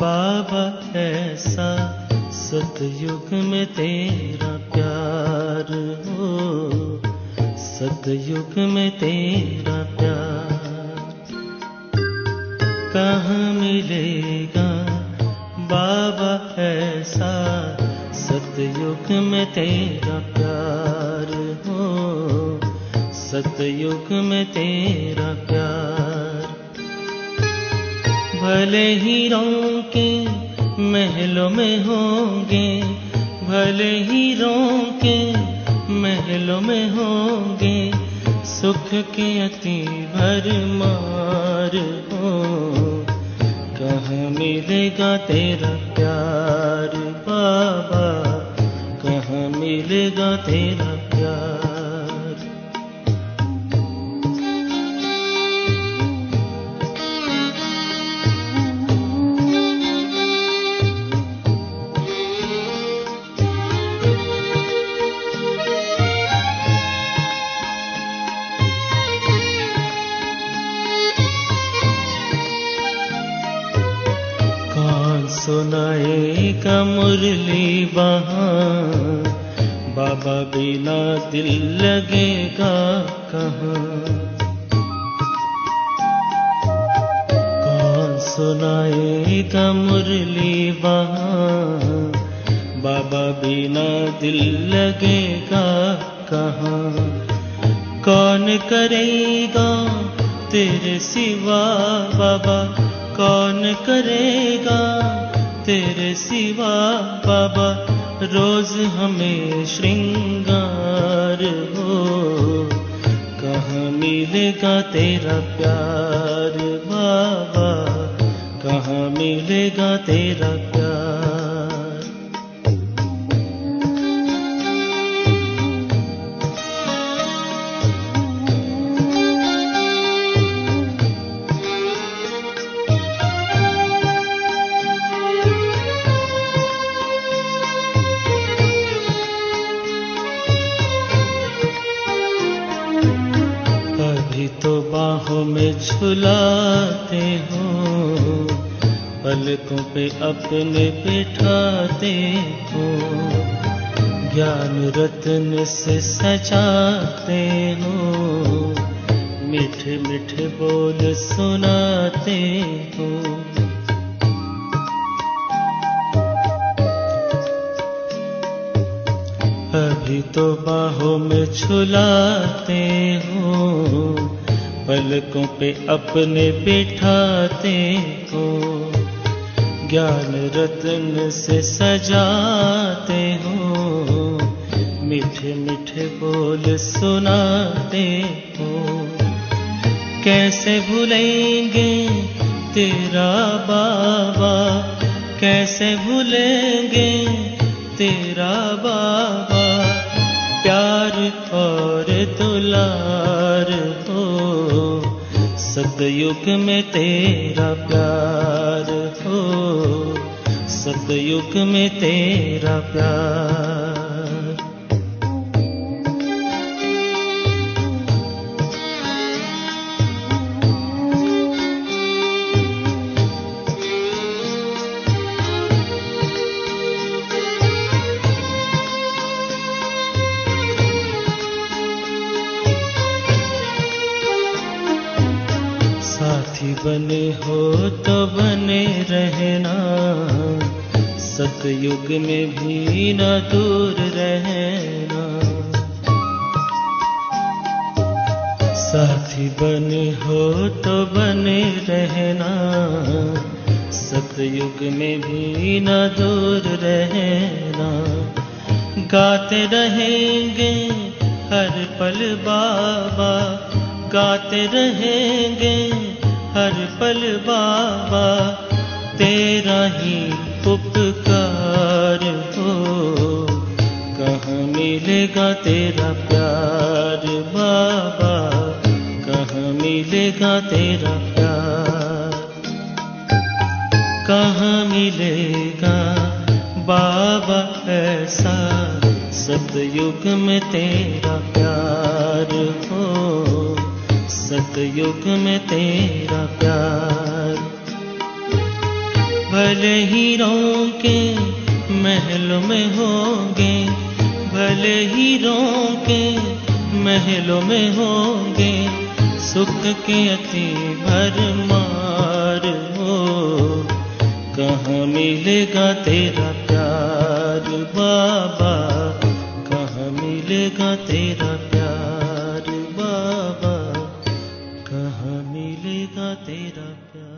बाबा ऐसा सतयुग में तेरा प्यार हो, सतयुग में तेरा प्यार कहाँ मिलेगा बाबा ऐसा सतयुग में तेरा प्यार हो, सतयुग में तेरा प्यार। भले हीरों के महलों में होंगे, भले हीरों के महलों में होंगे, सुख के अति भरमार हो, कहाँ मिलेगा तेरा प्यार बाबा, कहाँ मिलेगा तेरा प्यार। सुनाएगा मुरली वहाँ, बाबा बिना दिल लगेगा कहाँ। कौन सुनाएगा मुरली वहाँ, बाबा बिना दिल लगेगा कहाँ। कौन करेगा तेरे सिवा बाबा, कौन करेगा तेरे सिवा बाबा, रोज हमें श्रृंगार हो, कहाँ मिलेगा तेरा प्यार बाबा, कहाँ मिलेगा तेरा प्यार। तो बाहों में झुलाते हो, पलकों पे अपने बिठाते हो, ज्ञान रत्न से सजाते हो, मीठे मीठे बोल सुनाते हो। अभी तो बाहों में झुलाते हो, पलकों पे अपने बिठाते हो, ज्ञान रत्न से सजाते हो, मीठे मीठे बोल सुनाते हो। कैसे भूलेंगे तेरा बाबा, कैसे भूलेंगे तेरा बाबा, प्यार और दुलार हो, सतयुग में तेरा प्यार हो, सतयुग में तेरा प्यार। साथी बने हो तो बने रहना, सतयुग में भी न दूर रहना। साथी बने हो तो बने रहना, सतयुग में भी न दूर रहना। गाते रहेंगे हर पल बाबा, गाते रहेंगे हर पल बाबा, तेरा ही उपकार हो, कहाँ मिलेगा तेरा प्यार बाबा, कहाँ मिलेगा तेरा प्यार। कहाँ मिलेगा बाबा ऐसा सतयुग में तेरा प्यार हो, सतयुग में तेरा प्यार। भले हीरों के महलों में होंगे, भले हीरों के महलों में होंगे, सुख के अति भरमार हो। कहाँ मिलेगा तेरा प्यार बाबा, कहाँ मिलेगा तेरा प्यार बाबा, कहाँ मिलेगा तेरा प्यार।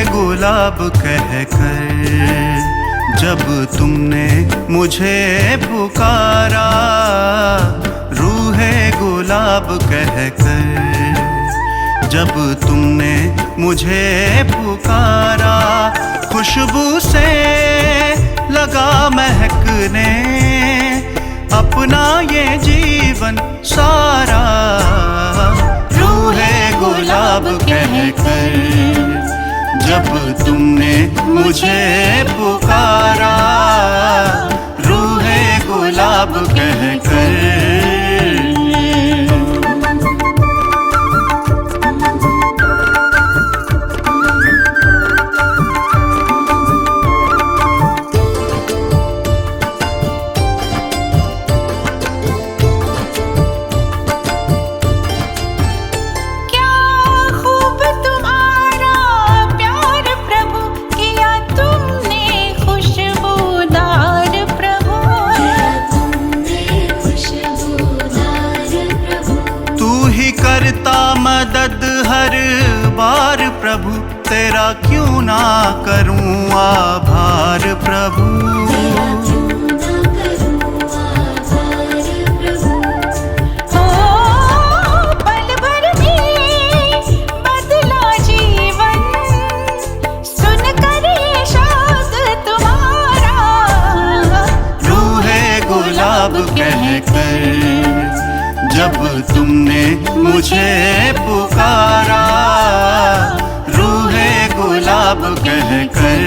गुलाब कहकर जब तुमने मुझे पुकारा, रूहे गुलाब कहकर जब तुमने मुझे पुकारा, खुशबू से लगा महकने अपना ये जीवन सारा। रूहे गुलाब कहकर जब तुमने मुझे पुकारा, रूहे गुलाब कहकर। मदद हर बार प्रभु, तेरा क्यों ना करूं आभार प्रभु। पल भर में बदला जीवन, सुनकर ये शब्द तुम्हारा। रूहे गुलाब कहकर जब तुमने मुझे पुकारा, रूहे गुलाब कहकर।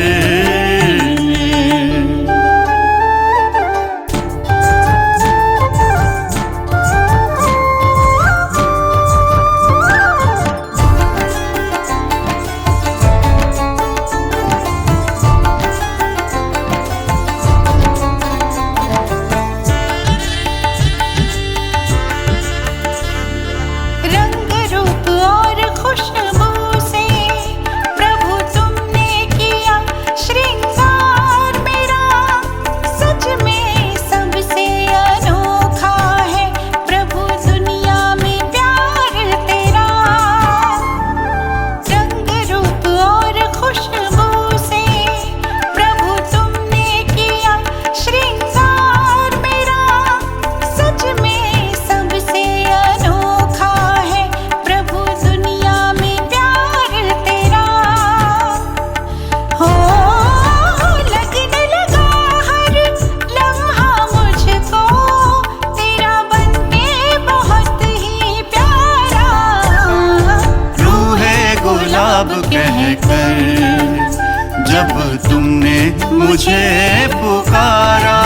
जब तुमने मुझे पुकारा,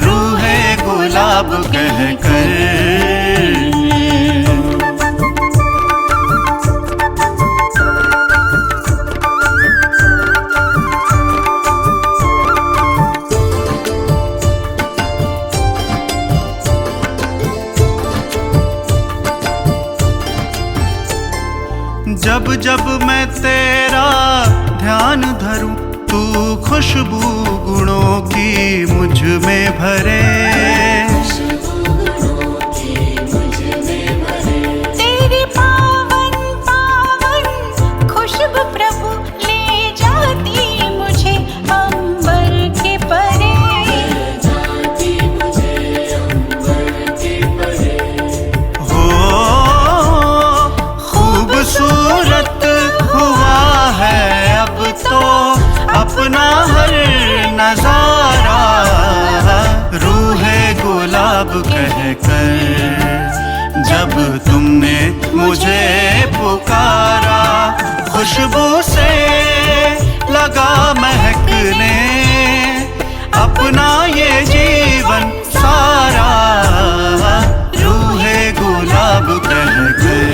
रूहे गुलाब कहकर। जब जब मैं तेरा ध्यान धरूं, तू खुशबू गुणों की मुझ में भरे। तेरी पावन पावन खुशबू प्रभु ले जाती मुझे अंबर के परे। हो खूबसूरत हुआ है अब तो अपना हर नजारा। रूहे गुलाब कहकर जब तुमने मुझे पुकारा, खुशबू से लगा महकने अपना ये जीवन सारा। रूहे गुलाब कहकर,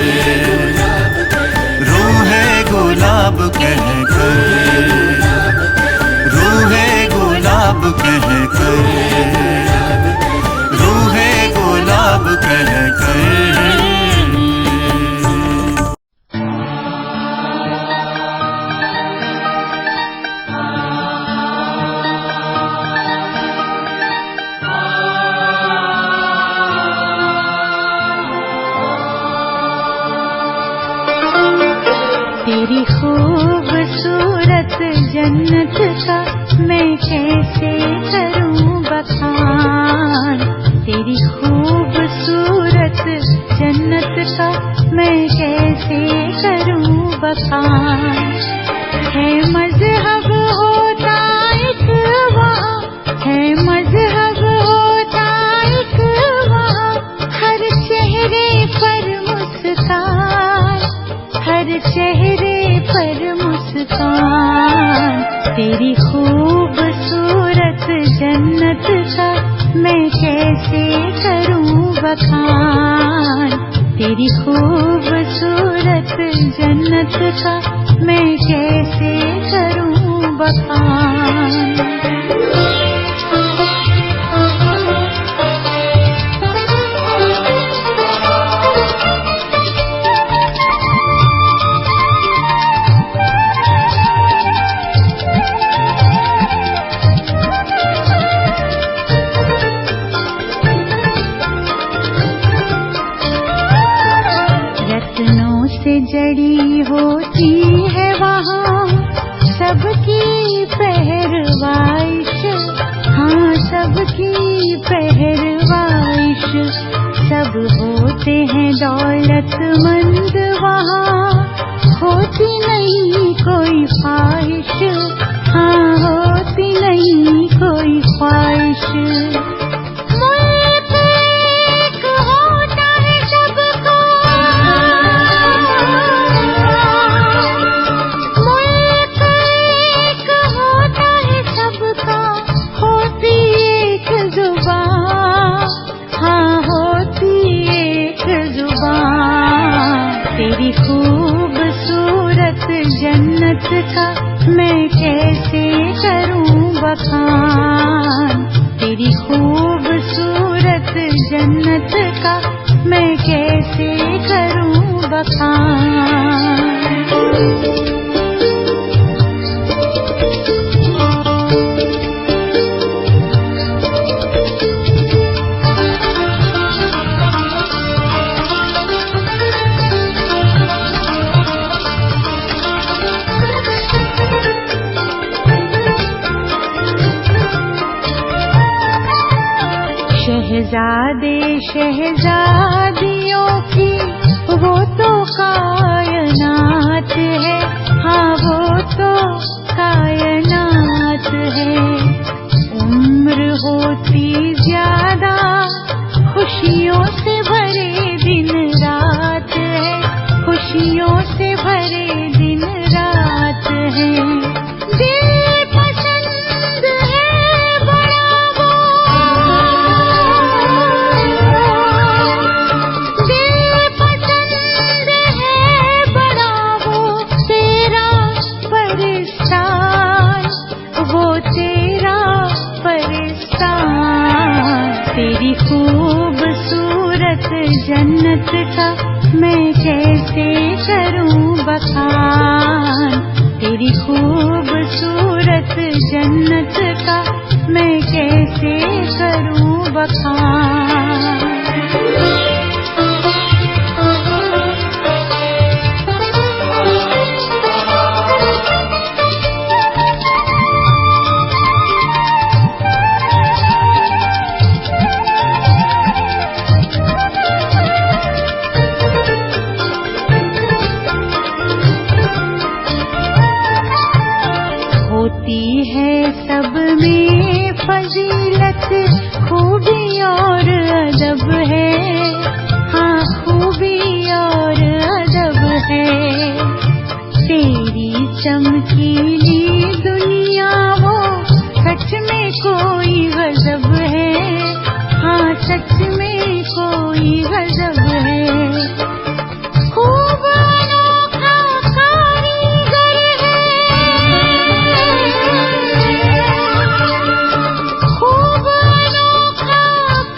रूहे गुलाब कहकर, रूहे गुलाब कहकर, रूहे गुलाब कहकर। तेरी खूबसूरत जन्नत का मैं कैसे करूं बखान। तेरी खूबसूरत जन्नत का मैं कैसे करूं बखान। है मज़हब होता एक वहाँ, है मज़हब होता एक वहाँ, हर चेहरे पर मुस्कान, हर चेहरे पर मुस्कान। तेरी खूबसूरत जन्नत का मैं कैसे करूं बखान। तेरी खूबसूरत जन्नत का मैं कैसे करूं बखान। जड़ी होती है वहाँ सबकी पहरवाइश, हाँ सबकी पहरवाइश। सब होते हैं दौलतमंद वहाँ, होती नहीं कोई ख्वाहिश, हाँ होती नहीं कोई ख्वाहिश। तेरी खूबसूरत जन्नत का मैं कैसे करूं बखान। तेरी खूबसूरत जन्नत का मैं कैसे करूं बखान। शहजादे शहजादियों की वो तो कायनात है, हाँ वो तो कायनात है। उम्र होती ज्यादा खुशियों से भरे दिन रात है, खुशियों से भरे दिन रात है। तेरी खूबसूरत जन्नत का मैं कैसे करूं बखान, तेरी खूबसूरत जन्नत का मैं कैसे करूं बखान। होती है सब में फजीलत, खूबी और अदब है, हाँ खूबी और अदब है। तेरी चमकीली दुनिया वो सच में कोई गजब है, हाँ सच में कोई गजब है। खूब अनोखा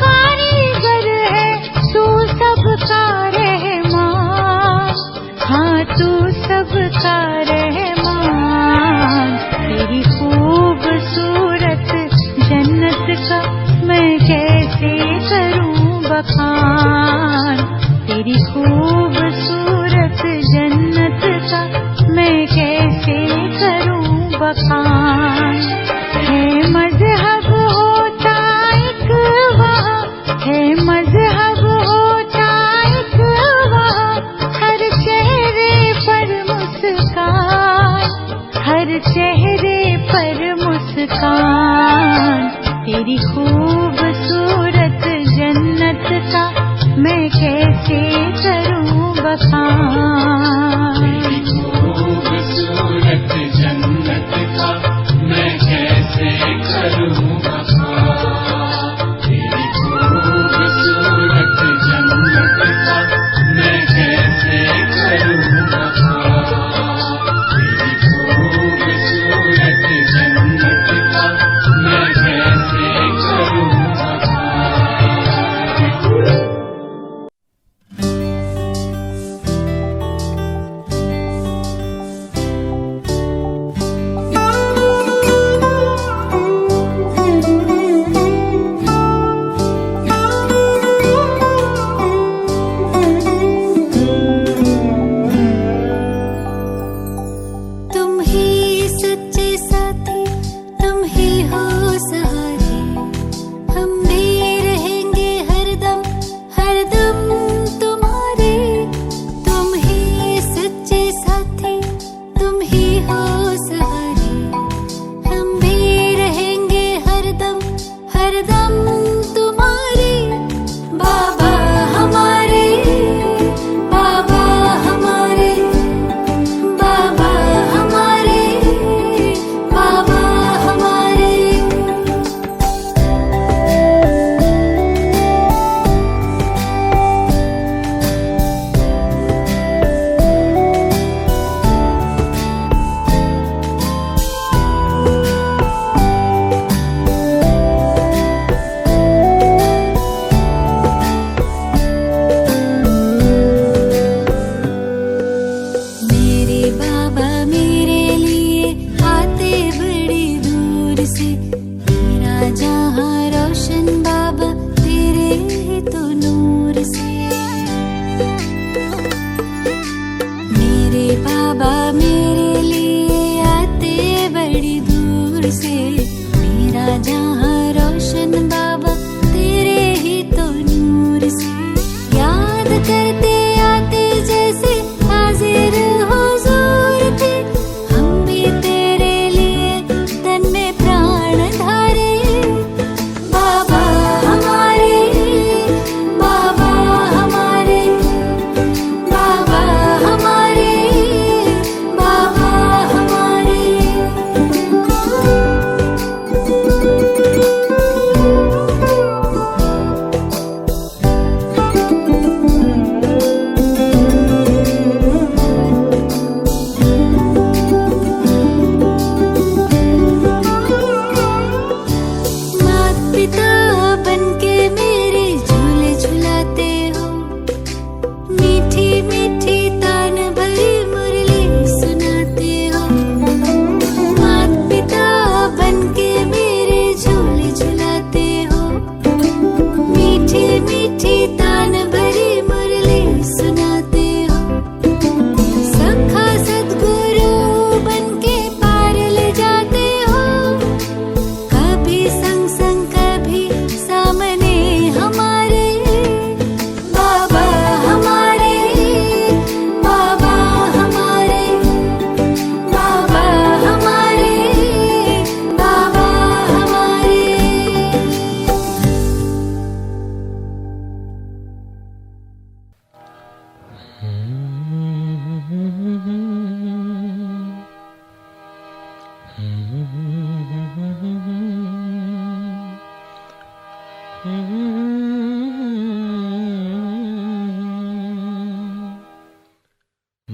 कारीगर है, तू सबका रहमान, हाँ तू सबका रहमान। तेरी खूबसूरत जन्नत का मैं कैसे करूं बखान, तेरी खूबसूरत जन्नत का मैं कैसे करूं बखान। है मजहब होता एक वहाँ, है मजहब होता एक वहाँ, हर चेहरे पर मुस्कान, हर चेहरे पर मुस्कान। तेरी खूबसूरत जन्नत का मैं कैसे करूं बखान। तेरी खूबसूरत जन्नत का मैं कैसे करूं बखान, तेरी खूबसूरत जन्नत का मैं कैसे करूं बखान, तेरी खूबसूरत जन्नत का मैं कैसे करूं बखान। तुम ही सच्चे साथी, तुम ही हो सहारे, हम भी रहेंगे हरदम हरदम तुम्हारे। तुम ही सच्चे साथी, तुम ही हो सहारे, हम भी रहेंगे हरदम हरदम तुम्हारे। बाबा हमारे, बाबा हमारे, बाबा हमारे, बाबा हमारे। मेरे बाबा मेरे लिए आते बड़ी दूर से, मेरा जहां रोशन बाबा तेरे ही तो नूर से। मेरे बाबा मेरे लिए आते बड़ी दूर से, मेरा जहां रोशन बाबा तेरे ही तो नूर से। याद करते आते जैसे हाजिर हुजूर थे, हम भी तेरे लिए तन में प्राण धारे। बाबा हमारे, बाबा हमारे, बाबा हमारे,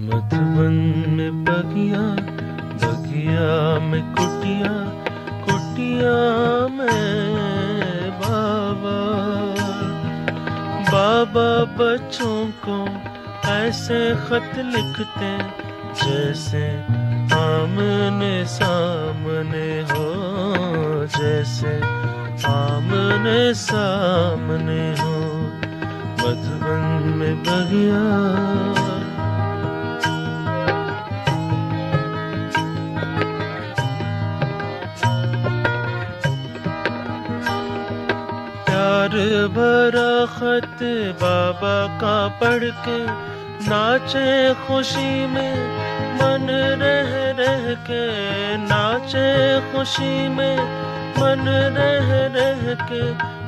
मधुबन में बगिया, बगिया में कुटिया, कुटिया में बाबा। बाबा बच्चों को ऐसे खत लिखते जैसे आमने सामने हो, जैसे आमने सामने हो। मधुबन में बगिया, प्यार भरा खत बाबा का पढ़ के नाचे खुशी में मन रह रह के, नाचे खुशी में मन रह रह के।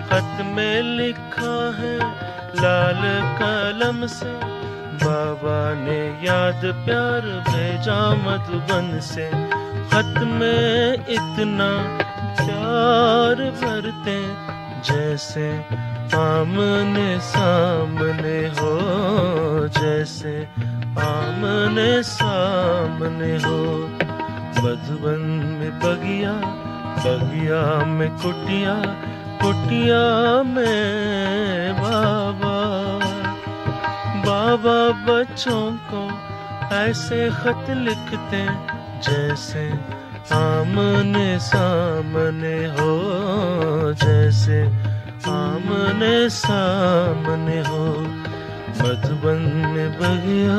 खत में लिखा है लाल कलम से, बाबा ने याद प्यार भेजा मधुबन से। खत में इतना प्यार भरते जैसे आमने सामने हो, जैसे आमने सामने हो। मधुबन में बगिया, बगिया में कुटिया, कुटिया में बाबा। बाबा बच्चों को ऐसे खत लिखते जैसे आमने सामने हो, जैसे आमने सामने हो। मधुबन में बगिया,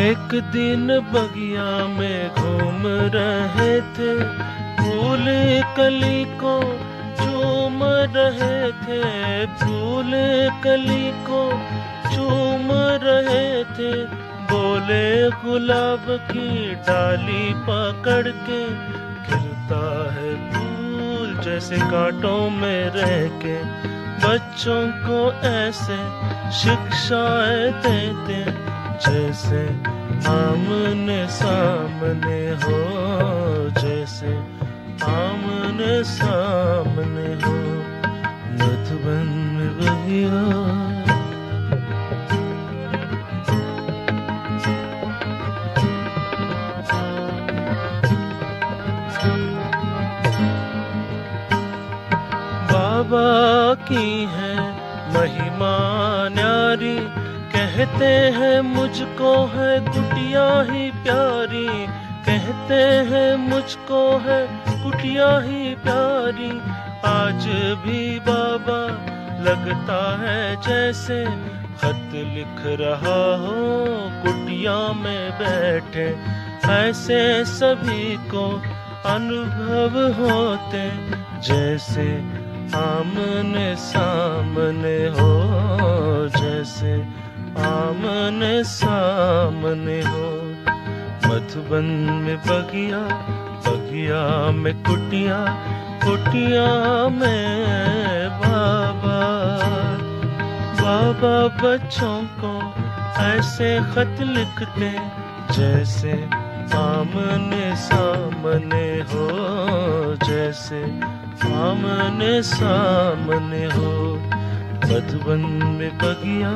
एक दिन बगिया में घूम रहे थे, फूल कली को चूम रहे थे, फूल कली को चूम रहे थे। बोले गुलाब की डाली पकड़ के, खिलता है फूल जैसे कांटों में रह के। बच्चों को ऐसे शिक्षाएं देते जैसे आमने सामने हो, जैसे आमने सामने हो। मधुबन में बगिया, बाबा की है महिमा न्यारी, कहते हैं मुझको है कुटिया ही प्यारी, कहते हैं मुझको है कुटिया ही प्यारी। आज भी बाबा लगता है जैसे खत लिख रहा हो कुटिया में बैठे। ऐसे सभी को अनुभव होते जैसे आमने सामने हो, जैसे आमने सामने हो। मधुबन में बगिया, बगिया में कुटिया, कुटिया में बाबा। बाबा बच्चों को ऐसे खत लिखते जैसे आमने सामने हो, जैसे आमने सामने हो। मधुबन में बगिया,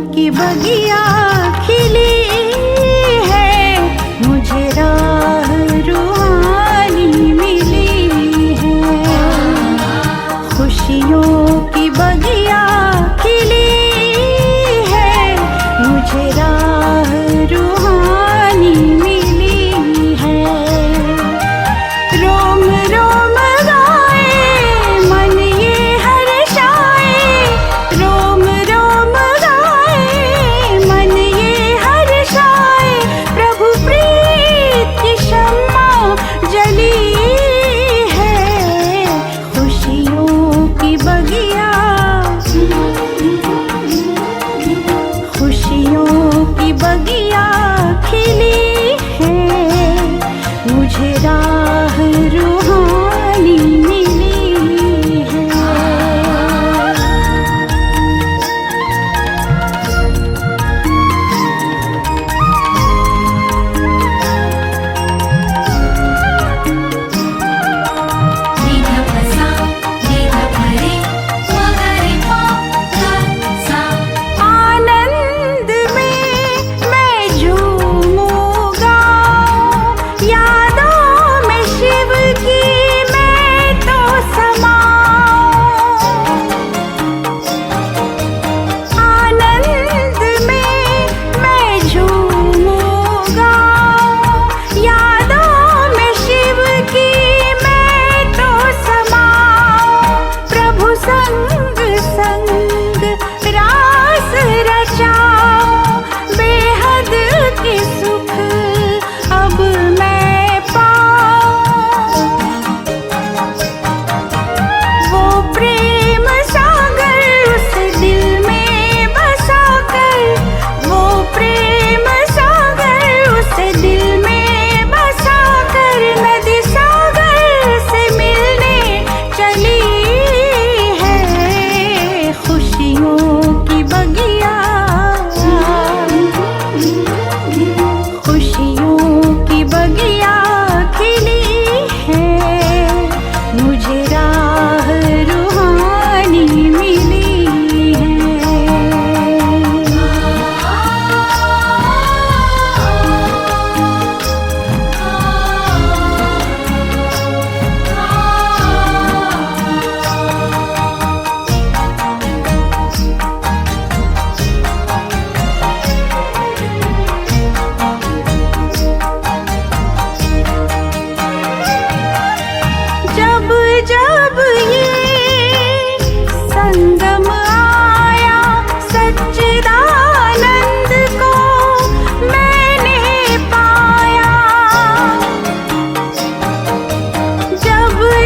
की बगिया खिली है, मुझे राह रूहानी मिली है। खुशियों की बगिया खिली है, मुझे राह रूहानी मिली है। रोम रोम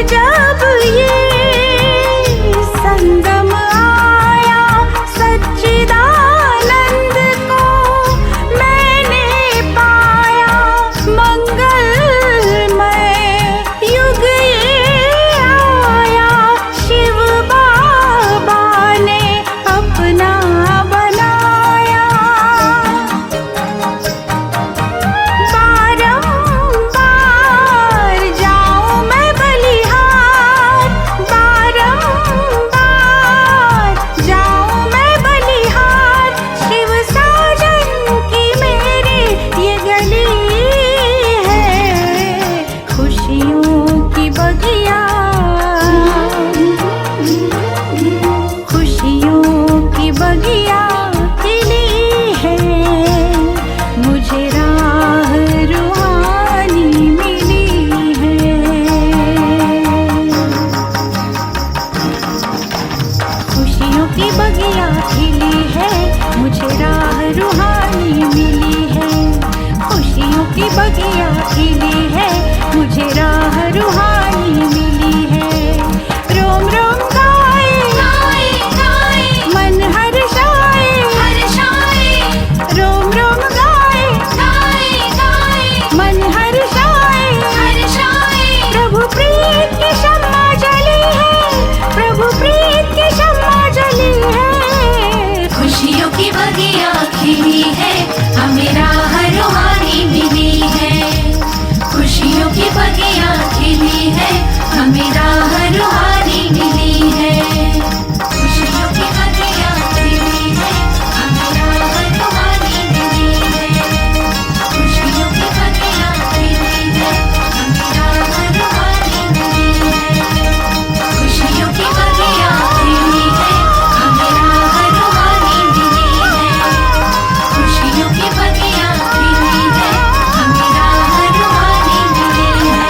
जब ये संगम आया सच्चिदानंद को मैंने पाया। मंगलमय युग ये आया, शिव बाबा ने अपना बनाया। बारंबार जाऊं मैं बलिहार, बारंबार जाऊं मैं बलिहार। शिव साजन की मेरे ये गली है, खुशियों की बगिया, खुशियों की बगिया खिली है। मुझे राह रूहानी मिली है। खुशियों की बगिया खिली है, मुझे राह रूहानी मिली है। खुशियों की बगिया खिली है, मुझे राह रूहानी मिली है। रोम रोम गाए मन हर्षाए, रोम रोम गाए मन हर्षाए। प्रभु प्रीत की शम्मा जली है, प्रभु प्रीत की शम्मा जली है। खुशियों की बगिया खिली है, हमें राह रूहानी मिली है। खुशियों की बगिया खिली है, हमें राह रूहानी मिली है। खुशियों की बगिया खिली है, हमें राह रूहानी मिली है। खुशियों की बगिया खिली है, हमें राह रूहानी मिली है। खुशियों की बगिया खिली है, हमें राह रूहानी मिली है। खुशियों की बगिया खिली है, हमें राह रूहानी मिली है।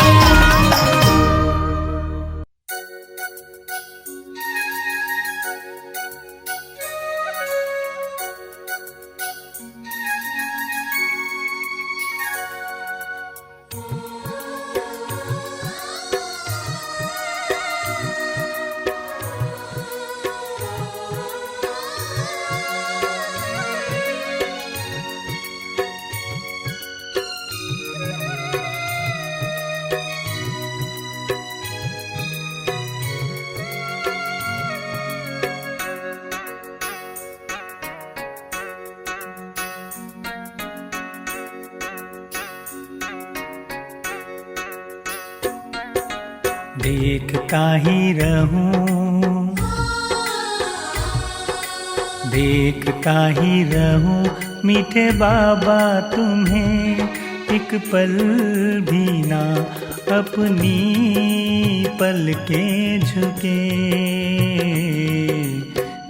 देखता ही रहूं, देखता ही रहूं मीठे बाबा तुम्हें, एक पल भी ना अपनी पलकें झुके।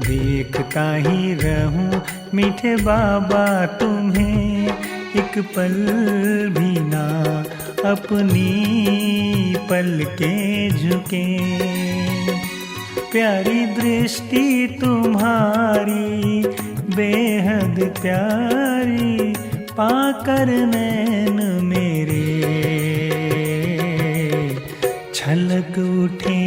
देखता ही रहूं मीठे बाबा तुम्हें, एक पल भी ना अपनी पलकें झुके। प्यारी दृष्टि तुम्हारी बेहद प्यारी, पाकर नैन मेरे छलक उठे।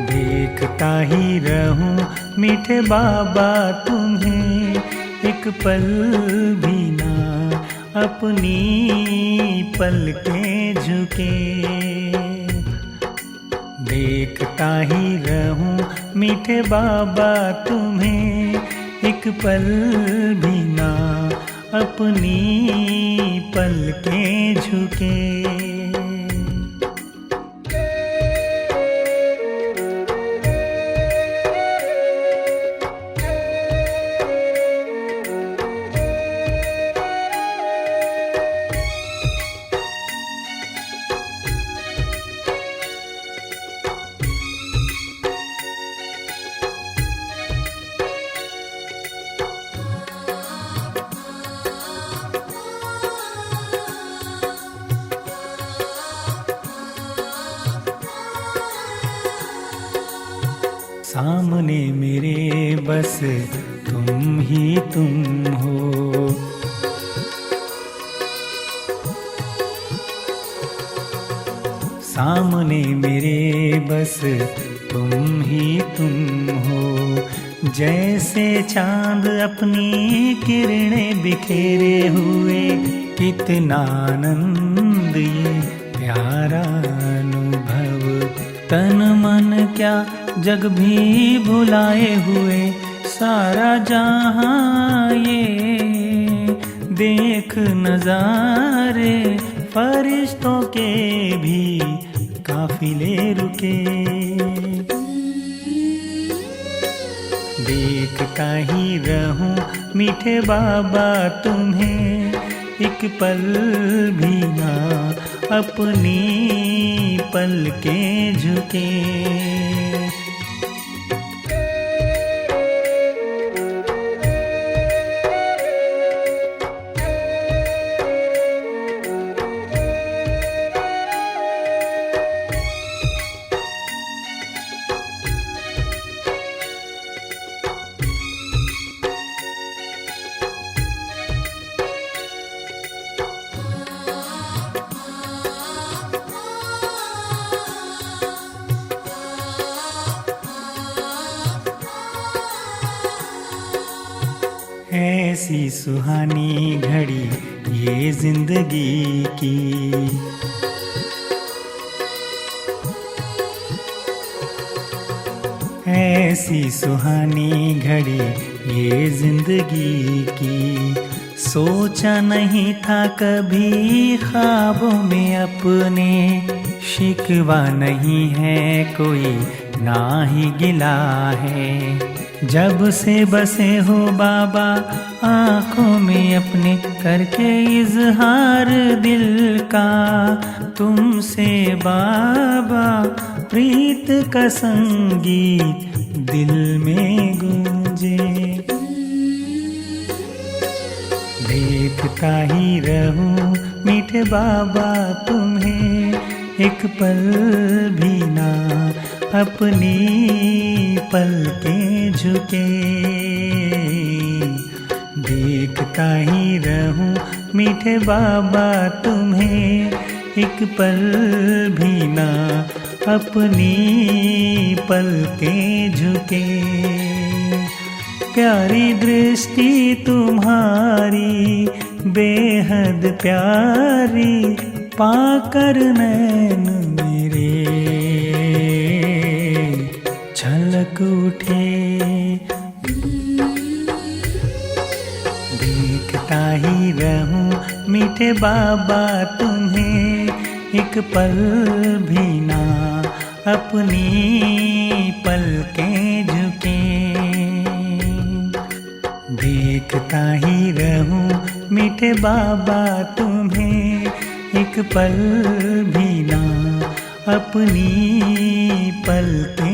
देखता ही रहूं मीठे बाबा तुम्हें, एक पल भी ना अपनी पलकें झुके। देखता ही रहूं मीठे बाबा तुम्हें, एक पल भी ना अपनी पलकें झुके। सामने मेरे बस तुम ही तुम हो, सामने मेरे बस तुम ही तुम हो। जैसे चांद अपनी किरणें बिखेरे हुए, कितना आनंद ये प्यारा अनुभव। तन मन क्या जग भी भुलाए हुए, सारा जहां ये देख नजारे। फरिश्तों के भी काफिले रुके, देखता ही रहूं मीठे बाबा तुम्हें, एक पल भी ना अपनी पलकें झुके। ऐसी सुहानी घड़ी ये जिंदगी की, ऐसी सुहानी घड़ी ये जिंदगी की। सोचा नहीं था कभी ख्वाबों में अपने, शिकवा नहीं है कोई ना ही गिला है। जब से बसे हो बाबा आँखों में अपने, करके इजहार दिल का तुमसे बाबा। प्रीत का संगीत दिल में गूंजे, देखता ही रहूं मीठे बाबा तुम्हें, एक पल भी ना अपनी पलकें झुके। देखता ही रहूं मीठे बाबा तुम्हें, एक पल भी ना अपनी पलकें झुके। प्यारी दृष्टि तुम्हारी बेहद प्यारी, पाकर नैन मेरे झलक उठे। देखता ही रहूं मीठे बाबा तुम्हें, एक पल भी ना अपनी पलकें झुके। देखता ही रहूं मीठे बाबा तुम्हें, एक पल भी ना अपनी पलकें